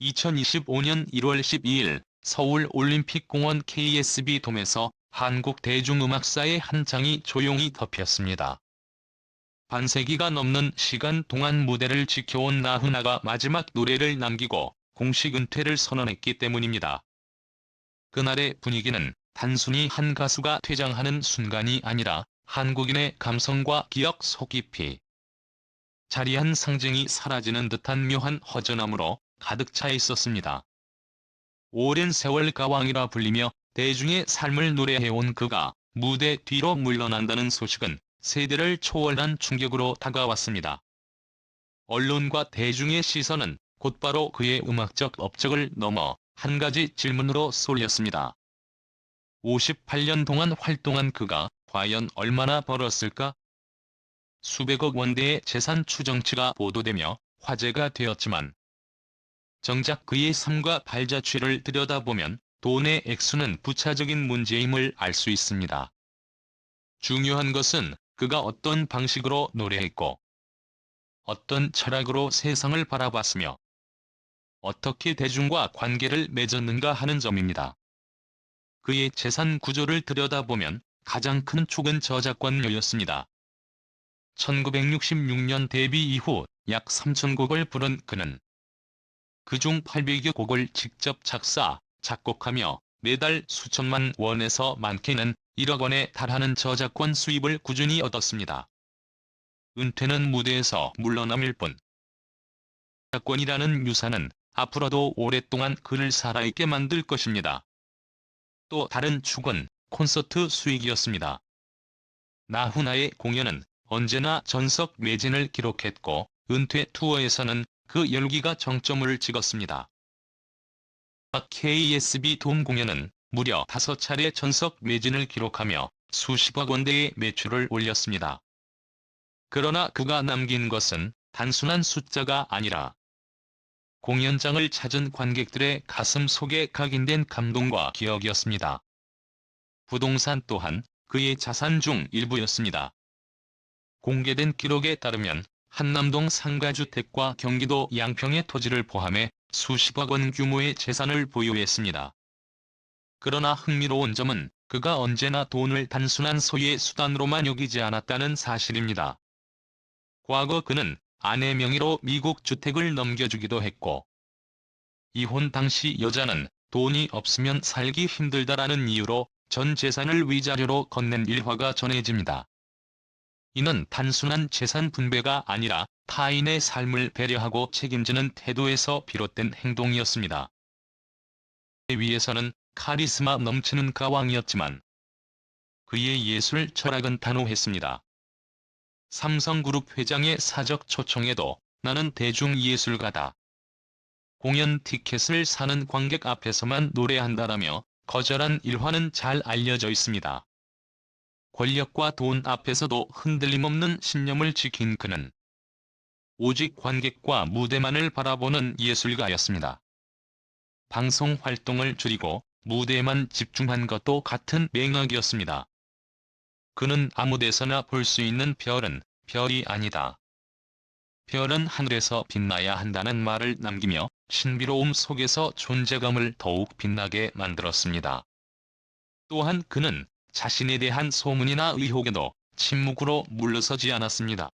2025년 1월 12일 서울올림픽공원 KSB 돔에서 한국 대중음악사의 한 장이 조용히 덮였습니다. 반세기가 넘는 시간 동안 무대를 지켜온 나훈아가 마지막 노래를 남기고 공식 은퇴를 선언했기 때문입니다. 그날의 분위기는 단순히 한 가수가 퇴장하는 순간이 아니라 한국인의 감성과 기억 속 깊이 자리한 상징이 사라지는 듯한 묘한 허전함으로 가득 차 있었습니다. 오랜 세월 가왕이라 불리며 대중의 삶을 노래해온 그가 무대 뒤로 물러난다는 소식은 세대를 초월한 충격으로 다가왔습니다. 언론과 대중의 시선은 곧바로 그의 음악적 업적을 넘어 한 가지 질문으로 쏠렸습니다. 58년 동안 활동한 그가 과연 얼마나 벌었을까? 수백억 원대의 재산 추정치가 보도되며 화제가 되었지만 정작 그의 삶과 발자취를 들여다보면 돈의 액수는 부차적인 문제임을 알 수 있습니다. 중요한 것은 그가 어떤 방식으로 노래했고 어떤 철학으로 세상을 바라봤으며 어떻게 대중과 관계를 맺었는가 하는 점입니다. 그의 재산 구조를 들여다보면 가장 큰 축은 저작권료였습니다. 1966년 데뷔 이후 약 3,000곡을 부른 그는 그중 800여 곡을 직접 작사, 작곡하며 매달 수천만 원에서 많게는 1억 원에 달하는 저작권 수입을 꾸준히 얻었습니다. 은퇴는 무대에서 물러남을 뿐. 저작권이라는 유산은 앞으로도 오랫동안 그를 살아있게 만들 것입니다. 또 다른 축은 콘서트 수익이었습니다. 나훈아의 공연은 언제나 전석 매진을 기록했고 은퇴 투어에서는 그 열기가 정점을 찍었습니다. KSB 돔 공연은 무려 5차례 전석 매진을 기록하며 수십억 원대의 매출을 올렸습니다. 그러나 그가 남긴 것은 단순한 숫자가 아니라 공연장을 찾은 관객들의 가슴 속에 각인된 감동과 기억이었습니다. 부동산 또한 그의 자산 중 일부였습니다. 공개된 기록에 따르면 한남동 상가주택과 경기도 양평의 토지를 포함해 수십억 원 규모의 재산을 보유했습니다. 그러나 흥미로운 점은 그가 언제나 돈을 단순한 소유의 수단으로만 여기지 않았다는 사실입니다. 과거 그는 아내 명의로 미국 주택을 넘겨주기도 했고 이혼 당시 여자는 돈이 없으면 살기 힘들다라는 이유로 전 재산을 위자료로 건넨 일화가 전해집니다. 이는 단순한 재산 분배가 아니라 타인의 삶을 배려하고 책임지는 태도에서 비롯된 행동이었습니다. 위에서는 카리스마 넘치는 가왕이었지만 그의 예술 철학은 단호했습니다. 삼성그룹 회장의 사적 초청에도 나는 대중예술가다. 공연 티켓을 사는 관객 앞에서만 노래한다라며 거절한 일화는 잘 알려져 있습니다. 권력과 돈 앞에서도 흔들림 없는 신념을 지킨 그는 오직 관객과 무대만을 바라보는 예술가였습니다. 방송 활동을 줄이고 무대에만 집중한 것도 같은 맹학이었습니다. 그는 아무 데서나 볼 수 있는 별은 별이 아니다. 별은 하늘에서 빛나야 한다는 말을 남기며 신비로움 속에서 존재감을 더욱 빛나게 만들었습니다. 또한 그는 자신에 대한 소문이나 의혹에도 침묵으로 물러서지 않았습니다.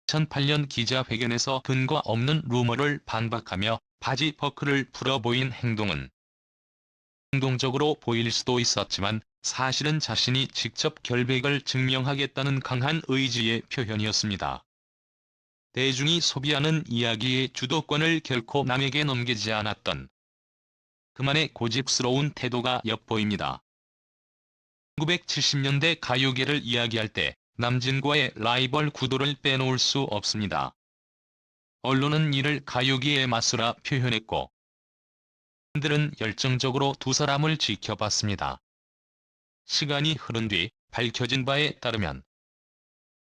2008년 기자회견에서 근거 없는 루머를 반박하며 바지 버클을 풀어 보인 행동은 행동적으로 보일 수도 있었지만 사실은 자신이 직접 결백을 증명하겠다는 강한 의지의 표현이었습니다. 대중이 소비하는 이야기의 주도권을 결코 남에게 넘기지 않았던 그만의 고집스러운 태도가 엿보입니다. 1970년대 가요계를 이야기할 때 남진과의 라이벌 구도를 빼놓을 수 없습니다. 언론은 이를 가요계의 맞서라 표현했고 팬들은 열정적으로 두 사람을 지켜봤습니다. 시간이 흐른 뒤 밝혀진 바에 따르면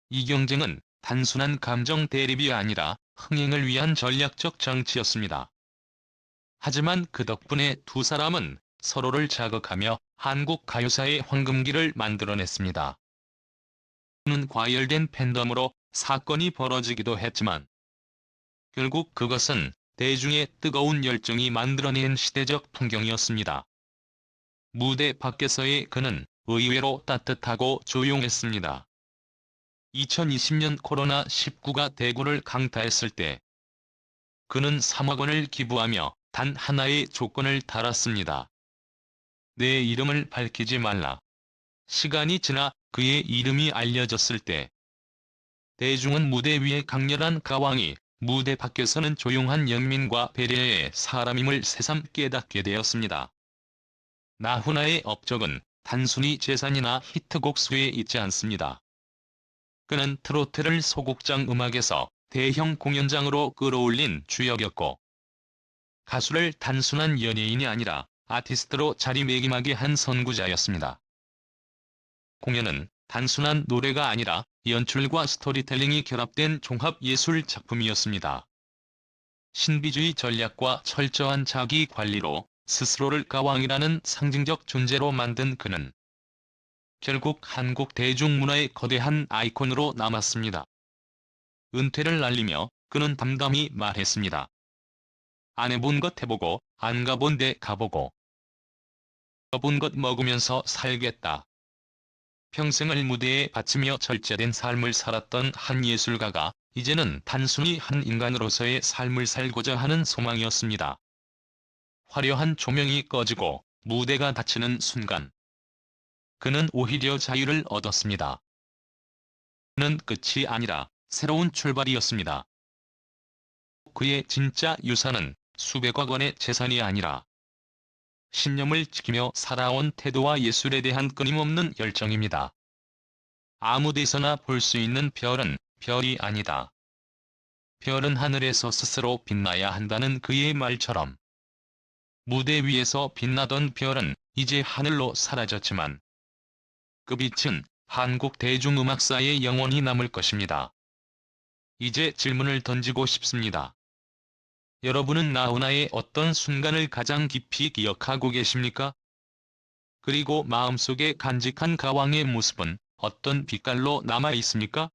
이 경쟁은 단순한 감정 대립이 아니라 흥행을 위한 전략적 정치였습니다. 하지만 그 덕분에 두 사람은 서로를 자극하며 한국 가요사의 황금기를 만들어냈습니다. 는 과열된 팬덤으로 사건이 벌어지기도 했지만 결국 그것은 대중의 뜨거운 열정이 만들어낸 시대적 풍경이었습니다. 무대 밖에서의 그는 의외로 따뜻하고 조용했습니다. 2020년 코로나19가 대구를 강타했을 때 그는 3억 원을 기부하며 단 하나의 조건을 달았습니다. 내 이름을 밝히지 말라. 시간이 지나 그의 이름이 알려졌을 때 대중은 무대 위의 강렬한 가왕이 무대 밖에서는 조용한 영민과 배려의 사람임을 새삼 깨닫게 되었습니다. 나훈아의 업적은 단순히 재산이나 히트곡 수에 있지 않습니다. 그는 트로트를 소극장 음악에서 대형 공연장으로 끌어올린 주역이었고, 가수를 단순한 연예인이 아니라 아티스트로 자리매김하게 한 선구자였습니다. 공연은 단순한 노래가 아니라 연출과 스토리텔링이 결합된 종합예술 작품이었습니다. 신비주의 전략과 철저한 자기 관리로 스스로를 가왕이라는 상징적 존재로 만든 그는 결국 한국 대중문화의 거대한 아이콘으로 남았습니다. 은퇴를 알리며 그는 담담히 말했습니다. 안 해본 것 해보고 안 가본 데 가보고 먹어본 것 먹으면서 살겠다. 평생을 무대에 바치며 절제된 삶을 살았던 한 예술가가 이제는 단순히 한 인간으로서의 삶을 살고자 하는 소망이었습니다. 화려한 조명이 꺼지고 무대가 닫히는 순간 그는 오히려 자유를 얻었습니다. 그는 끝이 아니라 새로운 출발이었습니다. 그의 진짜 유산은 수백억 원의 재산이 아니라 신념을 지키며 살아온 태도와 예술에 대한 끊임없는 열정입니다. 아무 데서나 볼 수 있는 별은 별이 아니다. 별은 하늘에서 스스로 빛나야 한다는 그의 말처럼 무대 위에서 빛나던 별은 이제 하늘로 사라졌지만 그 빛은 한국 대중음악사에 영원히 남을 것입니다. 이제 질문을 던지고 싶습니다. 여러분은 나훈아의 어떤 순간을 가장 깊이 기억하고 계십니까? 그리고 마음속에 간직한 가왕의 모습은 어떤 빛깔로 남아 있습니까?